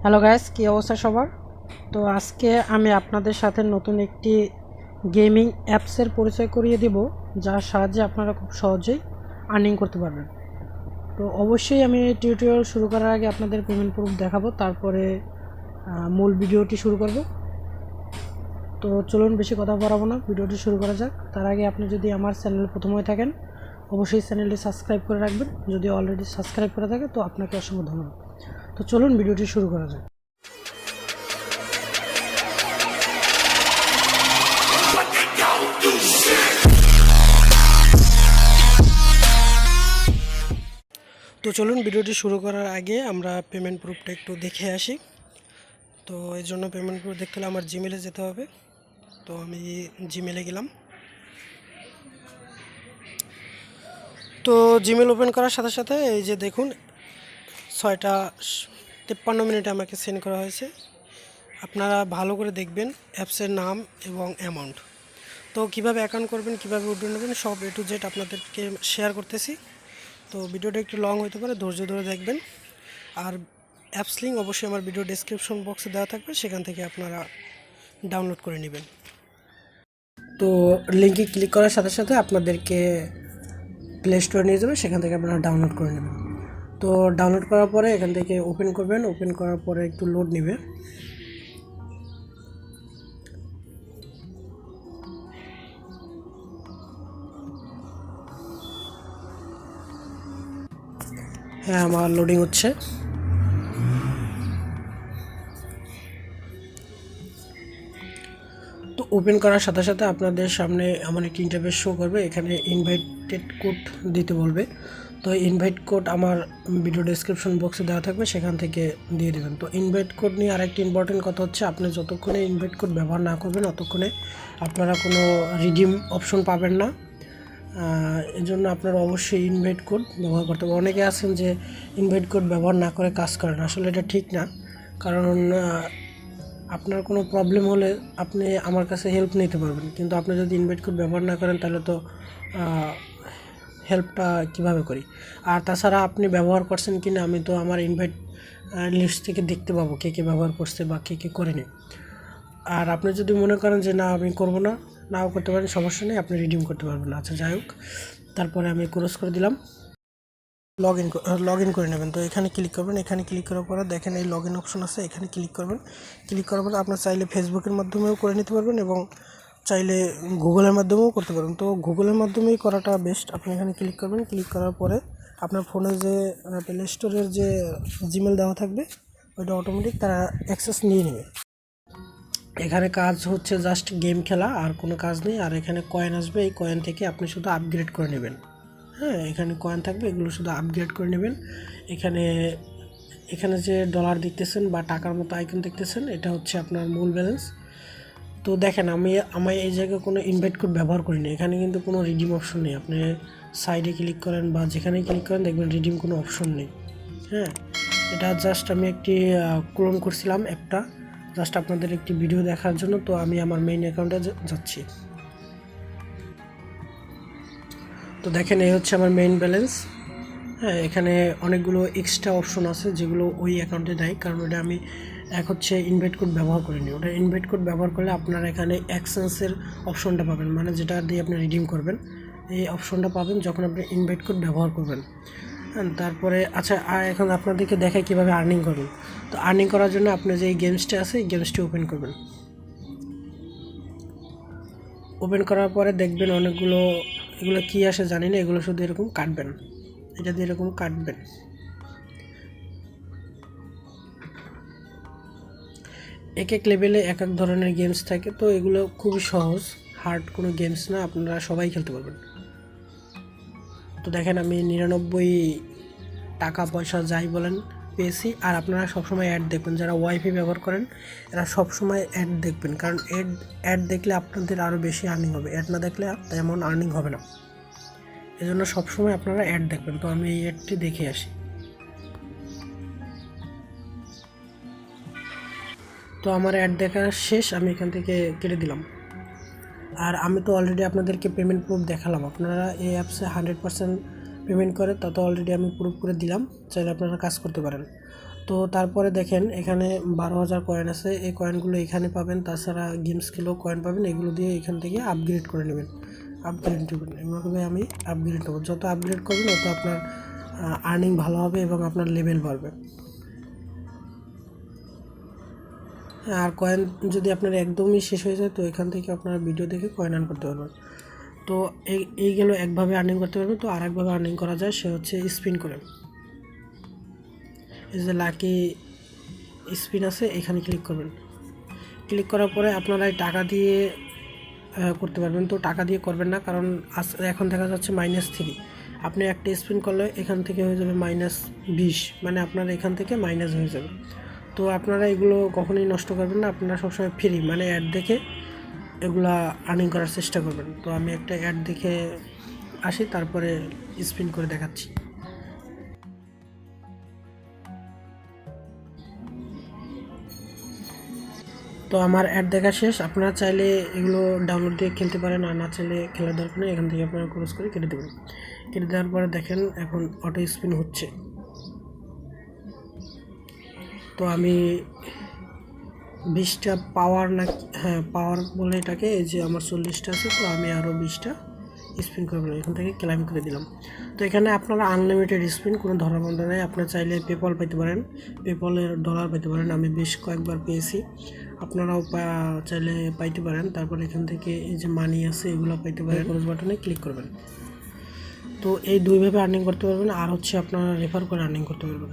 Hello guys, কী অবস্থা সবার? তো আজকে আমি আপনাদের সাথে নতুন একটি গেমিং অ্যাপসের পরিচয় করিয়ে দেব, যার সাহায্যে আপনারা খুব সহজেই আর্নিং করতে পারবেন। তো অবশ্যই আমি টিউটোরিয়াল শুরু করার আগে আপনাদের পেমেন্ট প্রুফ দেখাবো, তারপরে মূল ভিডিওটি শুরু করব। তো চলুন বেশি কথা বাড়াবো না, ভিডিওটি শুরু করা যাক। তার আগে আপনি যদি আমার চ্যানেলে প্রথম হয়ে থাকেন, অবশ্যই চ্যানেলটি সাবস্ক্রাইব করে রাখবেন। যদি অলরেডি সাবস্ক্রাইব করে থাকে তো আপনাকে অসংখ্য ধন্যবাদ। তো চলুন ভিডিওটি শুরু করা যাক। তো চলুন ভিডিওটি শুরু করার আগে আমরা পেমেন্ট প্রুফটা একটু দেখে আসি। তো এই জন্য পেমেন্ট প্রুফ দেখতে হলে আমার জিমেলে যেতে হবে। তো আমি জিমেলে গেলাম। তো জিমেল ওপেন করার সাথে সাথে এই যে দেখুন 6:53 আমাকে সেন্ড করা হয়েছে। আপনারা ভালো করে দেখবেন অ্যাপসের নাম এবং অ্যামাউন্ট। তো কিভাবে অ্যাকাউন্ট করবেন, কিভাবে উইথড্র নেবেন, সব A to Z আপনাদেরকে শেয়ার করতেছি। তো ভিডিওটা একটু লং হতে পারে, ধৈর্য ধরে দেখবেন। আর অ্যাপস লিঙ্ক অবশ্যই আমার ভিডিও ডেসক্রিপশন বক্সে দেওয়া থাকবে, সেখান থেকে আপনারা ডাউনলোড করে নেবেন। তো লিঙ্কে ক্লিক করার সাথে সাথে আপনাদেরকে প্লে স্টোরে নিয়ে যাবে, সেখান থেকে আপনারা ডাউনলোড করে নেবেন। তো ডাউনলোড করার পরে এখান থেকে ওপেন করবেন। ওপেন করার পরে একটু লোড নেবে। হ্যাঁ, আমার লোডিং হচ্ছে। তো ওপেন করার সাথে সাথে আপনাদের সামনে এমন একটি ইন্টারফেস শো করবে। এখানে ইনভাইটেড কোড দিতে বলবে। তো ইনভাইট কোড আমার ভিডিও ডেসক্রিপশন বক্সে দেওয়া থাকবে, সেখান থেকে দিয়ে দেবেন। তো ইনভাইট কোড নিয়ে আরেকটি ইম্পর্টেন্ট কথা হচ্ছে, আপনি যতক্ষণে ইনভাইট কোড ব্যবহার না করবেন ততক্ষণে আপনারা কোনো রিডিম অপশন পাবেন না। এর জন্য আপনারা অবশ্যই ইনভাইট কোড ব্যবহার করতে হবে। অনেকে আছেন যে ইনভাইট কোড ব্যবহার না করে কাজ করেন, আসলে এটা ঠিক না। কারণ আপনার কোনো প্রবলেম হলে আপনি আমার কাছে হেল্প নিতে পারবেন, কিন্তু আপনি যদি ইনভাইট কোড ব্যবহার না করেন তাহলে তো হেল্পটা কীভাবে করি। আর তাছাড়া আপনি ব্যবহার করছেন কি না আমি তো আমার ইনভাইট লিস্ট থেকে দেখতে পাবো কে কে ব্যবহার করছে বা কে কে করেনি। আর আপনি যদি মনে করেন যে না আমি করবো না, নাও করতে পারেন, সমস্যা নেই, আপনি রিডিম করতে পারবেন না। আচ্ছা যাই হোক, তারপরে আমি ক্লোজ করে দিলাম। লগ ইন করে নেবেন। তো এখানে ক্লিক করবেন। এখানে ক্লিক করার পরে দেখেন এই লগ ইন অপশন আছে, এখানে ক্লিক করবেন। ক্লিক করার পরে আপনার চাইলে ফেসবুকের মাধ্যমেও করে নিতে পারবেন এবং চাইলে গুগলের মাধ্যমেও করতে পারবেন। তো গুগলের মাধ্যমেই করাটা বেস্ট। আপনি এখানে ক্লিক করবেন। ক্লিক করার পরে আপনার ফোনে যে প্লে স্টোরের যে জিমেল দেওয়া থাকবে ওইটা অটোমেটিক তারা অ্যাক্সেস নিয়ে নেবে। এখানে কাজ হচ্ছে জাস্ট গেম খেলা, আর কোনো কাজ নেই। আর এখানে কয়েন আসবে, এই কয়েন থেকে আপনি শুধু আপগ্রেড করে নেবেন। হ্যাঁ, এখানে কয়েন থাকবে, এগুলো শুধু আপগ্রেড করে নেবেন। এখানে যে ডলার দেখতেছেন বা টাকার মতো আইকন দেখতেছেন, এটা হচ্ছে আপনার মূল ব্যালেন্স। তো দেখেন আমি এই জায়গায় কোনো ইনভাইট কোড ব্যবহার করিনি। এখানে কিন্তু কোনো রিডিম অপশন নেই। আপনি সাইডে ক্লিক করেন বা যেখানেই ক্লিক করেন দেখবেন রিডিম কোনো অপশন নেই। হ্যাঁ, এটা জাস্ট আমি একটি ক্লোন করছিলাম অ্যাপটা, জাস্ট আপনাদের একটি ভিডিও দেখার জন্য। তো আমি আমার মেইন অ্যাকাউন্টে যাচ্ছি। তো দেখেন এই হচ্ছে আমার মেইন ব্যালেন্স। হ্যাঁ, এখানে অনেকগুলো এক্সট্রা অপশন আছে যেগুলো ওই অ্যাকাউন্টে দেয়, কারণ ওটা আমি হচ্ছে ইনভাইট কোড ব্যবহার করিনি। ওটা ইনভাইট কোড ব্যবহার করলে আপনারা এখানে এক্সচেঞ্জের অপশনটা পাবেন, মানে যেটা দিয়ে আপনি রিডিম করবেন এই অপশনটা পাবেন যখন আপনি ইনভাইট কোড ব্যবহার করবেন। হ্যাঁ, তারপরে আচ্ছা, আর এখন আপনাদেরকে দেখাই কীভাবে আর্নিং করবেন। তো আর্নিং করার জন্য আপনি যে এই গেমসটা আছে এই গেমসটি ওপেন করবেন। ওপেন করার পরে দেখবেন অনেকগুলো, এগুলো কী আসে জানি না, এগুলো শুধু এরকম কাটবেন, এটা দিয়ে এরকম কাটবেন। এক এক লেভেলে এক এক ধরনের গেমস থাকে, তো এগুলো খুবই সহজ, হার্ড কোনো গেমস না, আপনারা সবাই খেলতে পারবেন। তো দেখেন আমি 99 টাকা পয়সা যাই বলেন পেয়েছি। আর আপনারা সবসময় অ্যাড দেখবেন, যারা ওয়াইফাই ব্যবহার করেন এরা সবসময় অ্যাড দেখবেন, কারণ অ্যাড দেখলে আপনাদের আরও বেশি আর্নিং হবে, অ্যাড না দেখলে তেমন আর্নিং হবে না। এজন্য সবসময় আপনারা অ্যাড দেখবেন। তো আমি এই অ্যাডটি দেখে আসি। তো আমার অ্যাড দেখা শেষ, আমি এখান থেকে কেটে দিলাম। আর আমি তো অলরেডি আপনাদেরকে পেমেন্ট প্রুফ দেখালাম। আপনারা এই অ্যাপসে 100% পেমেন্ট করে তা তো অলরেডি আমি প্রুফ করে দিলাম, চাইলে আপনারা কাজ করতে পারেন। তো তারপরে দেখেন এখানে 12,000 কয়েন আছে, এই কয়েনগুলো এখানে পাবেন। তাছাড়া গেম স্কিলও কয়েন পাবেন, এগুলো দিয়ে এখান থেকে আপগ্রেড করে নেবেন, আপগ্রেড নেবেন। এভাবে আমি আপগ্রেড নেব, যত আপগ্রেড করবেন তত আপনার আর্নিং ভালো হবে এবং আপনার লেভেল বাড়বে। আর কয়েন যদি আপনার একদমই শেষ হয়ে যায় তো এখান থেকে আপনারা ভিডিও দেখে কয়েন আর্ন করতে পারবেন। তো এই গেল একভাবে আর্নিং করতে পারবেন। তো আরেকভাবে আর্নিং করা যায়, সে হচ্ছে স্পিন করে। এই যে লাকি স্পিন আছে, এখানে ক্লিক করবেন। ক্লিক করার পরে আপনারা এই টাকা দিয়ে করতে পারবেন। তো টাকা দিয়ে করবেন না, কারণ এখন দেখা যাচ্ছে -3। আপনি একটা স্পিন করলে এখান থেকে হয়ে যাবে -20, মানে আপনার এখান থেকে মাইনাস হয়ে যাবে। তো আপনারা এগুলো কখনোই নষ্ট করবেন না, আপনারা সবসময় ফ্রি মানে অ্যাড দেখে এগুলা আর্নিং করার চেষ্টা করবেন। তো আমি একটা অ্যাড দেখে আসি, তারপরে স্পিন করে দেখাচ্ছি। তো আমার অ্যাড দেখা শেষ। আপনারা চাইলে এগুলো ডাউনলোড দিয়ে খেলতে পারেন, আর না চাইলে খেলার দরকার নেই, এখান থেকে আপনারা ক্রস করে কেটে দেবেন। কেটে দেওয়ার পরে দেখেন এখন অটো স্পিন হচ্ছে। তো আমি 20টা পাওয়ার না, হ্যাঁ পাওয়ার বলে এটাকে, এই যে আমার 40টা আছে, তো আমি আরও 20টা স্পিন করবেন, এখান থেকে ক্লাইম করে দিলাম। তো এখানে আপনারা আনলিমিটেড স্পিন, কোনো ধরাবন্ধ নেই। আপনারা চাইলে পেপল পেতে পারেন, পেপলের ডলার পেতে পারেন, আমি বেশ কয়েকবার পেয়েছি, আপনারাও চাইলে পাইতে পারেন। তারপর এখান থেকে এই যে মানি আছে এগুলো পাইতে পারেন, ক্লোজ বাটনে ক্লিক করবেন। তো এই দুইভাবে আর্নিং করতে পারবেন, আর হচ্ছে আপনারা রেফার করে আর্নিং করতে পারবেন।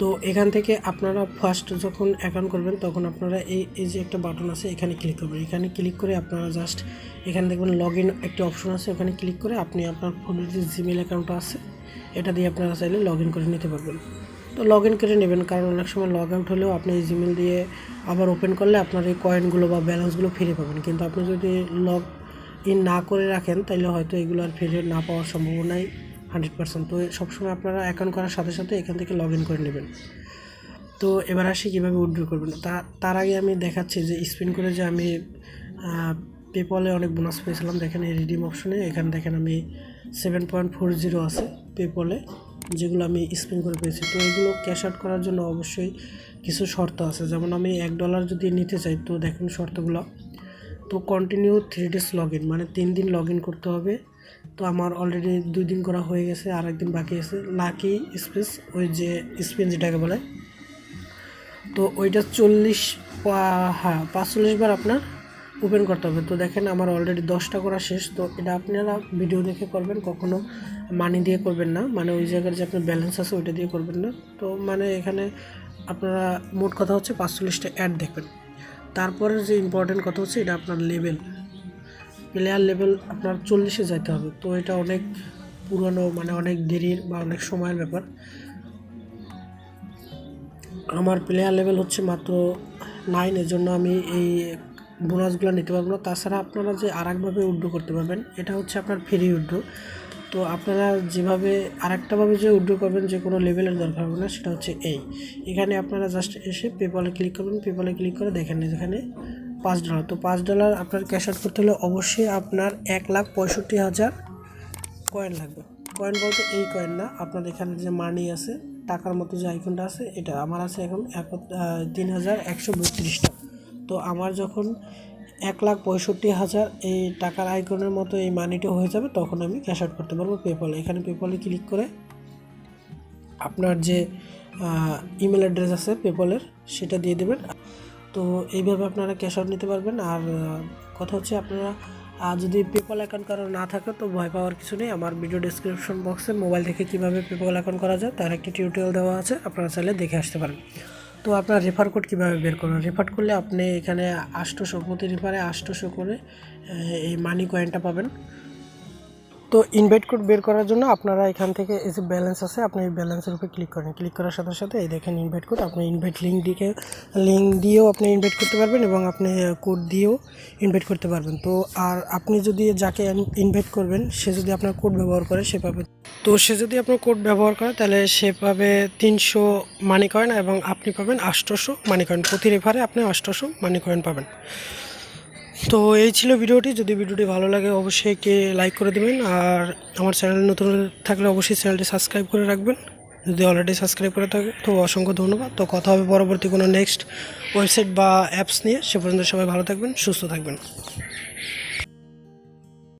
তো এখান থেকে আপনারা ফার্স্ট যখন অ্যাকাউন্ট করবেন তখন আপনারা এই যে একটা বাটন আছে এখানে ক্লিক করবেন। এখানে ক্লিক করে আপনারা জাস্ট এখানে দেখবেন লগ ইন একটা অপশন আছে, ওখানে ক্লিক করে আপনি আপনার ফোনের যে জিমেল অ্যাকাউন্টটা আছে এটা দিয়ে আপনারা চাইলে লগ ইন করে নিতে পারবেন। তো লগ ইন করে নেবেন, কারণ অনেক সময় লগ আউট হলেও আপনি এই জিমেল দিয়ে আবার ওপেন করলে আপনার এই কয়েনগুলো বা ব্যালেন্সগুলো ফিরে পাবেন। কিন্তু আপনি যদি লগ ইন না করে রাখেন তাহলে হয়তো এগুলো আর ফিরে না পাওয়ার সম্ভাবনাই 100%। তো সবসময় আপনারা অ্যাকাউন্ট করার সাথে সাথে এখান থেকে লগ ইন করে নেবেন। তো এবার আসি কীভাবে উইথড্র করবেন। তার আগে আমি দেখাচ্ছি যে স্পিন করে যে আমি পেপলে অনেক বোনাস পেয়েছিলাম। দেখেন এই রিডিম অপশনে এখানে দেখেন আমি 7.40 আছে পেপলে, যেগুলো আমি স্পিন করে পেয়েছি। তো এগুলো ক্যাশ আউট করার জন্য অবশ্যই কিছু শর্ত আছে, যেমন আমি $1 যদি নিতে চাই তো দেখুন শর্তগুলো। তো কন্টিনিউ 3 days লগ ইন, মানে 3 দিন লগ ইন করতে হবে। তো আমার অলরেডি 2 দিন করা হয়ে গেছে, আর একদিন বাকি আছে। লাকি স্পেস ওই যে স্পিন যেটাকে বলে, তো ওইটা 45 বার আপনার ওপেন করতে হবে। তো দেখেন আমার অলরেডি 10টা করা শেষ। তো এটা আপনারা ভিডিও দেখে করবেন, কখনো মানি দিয়ে করবেন না, মানে ওই জায়গার যে আপনার ব্যালেন্স আছে ওইটা দিয়ে করবেন না। তো মানে এখানে আপনারা মোট কথা হচ্ছে 45টা অ্যাড দেখবেন। তারপরে যে ইম্পর্টেন্ট কথা হচ্ছে এটা আপনার লেভেল, প্লেয়ার লেভেল আপনার 40-এ যাইতে হবে। তো এটা অনেক পুরনো, মানে অনেক দেরির বা অনেক সময়ের ব্যাপার। আমার প্লেয়ার লেভেল হচ্ছে মাত্র 9, এর জন্য আমি এই বোনাসগুলো নিতে পারবো না। তাছাড়া আপনারা যে আরেকভাবে উইথড্র করতে পারবেন, এটা হচ্ছে আপনার ফ্রি উইথড্র। তো আপনারা যেভাবে আরেকটাভাবে যে উইথড্র করবেন, যে কোনো লেভেলের দরকার হবে না, সেটা হচ্ছে এখানে আপনারা জাস্ট এসে পেপলে ক্লিক করবেন। পেপলে ক্লিক করে দেখেন যেখানে $5। তো $5 আপনার ক্যাশ আউট করতে হলে অবশ্যই আপনার 1,65,000 কয়েন লাগবে। কয়েন বলতে এই কয়েন না, আপনার এখানে যে মানি আছে, টাকার মতো যে আইকনটা আছে, এটা আমার আছে এখন 3,132টা। তো আমার যখন 1,65,000 এই টাকার আইকনের মতো এই মানিটা হয়ে যাবে তখন আমি ক্যাশ আউট করতে পারবো পেপলে। এখানে পেপলে ক্লিক করে আপনার যে ইমেল অ্যাড্রেস আছে পেপলের সেটা দিয়ে দেবেন। তো এইভাবে আপনারা ক্যাশ আউট নিতে পারবেন। আর কথা হচ্ছে আপনারা যদি পেপল অ্যাকাউন্ট কারো না থাকে তো ভয় পাওয়ার কিছু নেই। আমার ভিডিও ডেসক্রিপশন বক্সে মোবাইল থেকে কীভাবে পেপল অ্যাকাউন্ট করা যায় তার একটি টিউটোরিয়াল দেওয়া আছে, আপনারা চাইলে দেখে আসতে পারেন। তো আপনার রেফার কোড কীভাবে বের করবেন, রেফার করলে আপনি এখানে 800 প্রতি রেফারে 800 করে এই মানি কয়েনটা পাবেন। তো ইনভাইট কোড বের করার জন্য আপনারা এখান থেকে এই যে ব্যালেন্স আছে, আপনি এই ব্যালেন্সের উপরে ক্লিক করেন। ক্লিক করার সাথে সাথে এই দেখেন ইনভাইট কোড, আপনি ইনভাইট লিঙ্ক দিয়েও আপনি ইনভাইট করতে পারবেন এবং আপনি কোড দিয়েও ইনভাইট করতে পারবেন। তো আর আপনি যদি যাকে ইনভাইট করবেন সে যদি আপনার কোড ব্যবহার করে সে পাবে, তো সে যদি আপনার কোড ব্যবহার করে তাহলে সে পাবে 300 মানি কয়েন এবং আপনি পাবেন 800 মানি কয়েন। প্রতি রেফারে আপনি 800 মানি কয়েন পাবেন। তো এই ছিল ভিডিওটি। যদি ভিডিওটি ভালো লাগে অবশ্যই লাইক করে দেবেন, আর আমার চ্যানেল নতুন থাকলে অবশ্যই চ্যানেলটি সাবস্ক্রাইব করে রাখবেন। যদি অলরেডি সাবস্ক্রাইব করে থাকে তো অসংখ্য ধন্যবাদ। তো কথা হবে পরবর্তী কোনো নেক্সট ওয়েবসাইট বা অ্যাপস নিয়ে। সে পর্যন্ত সবাই ভালো থাকবেন, সুস্থ থাকবেন।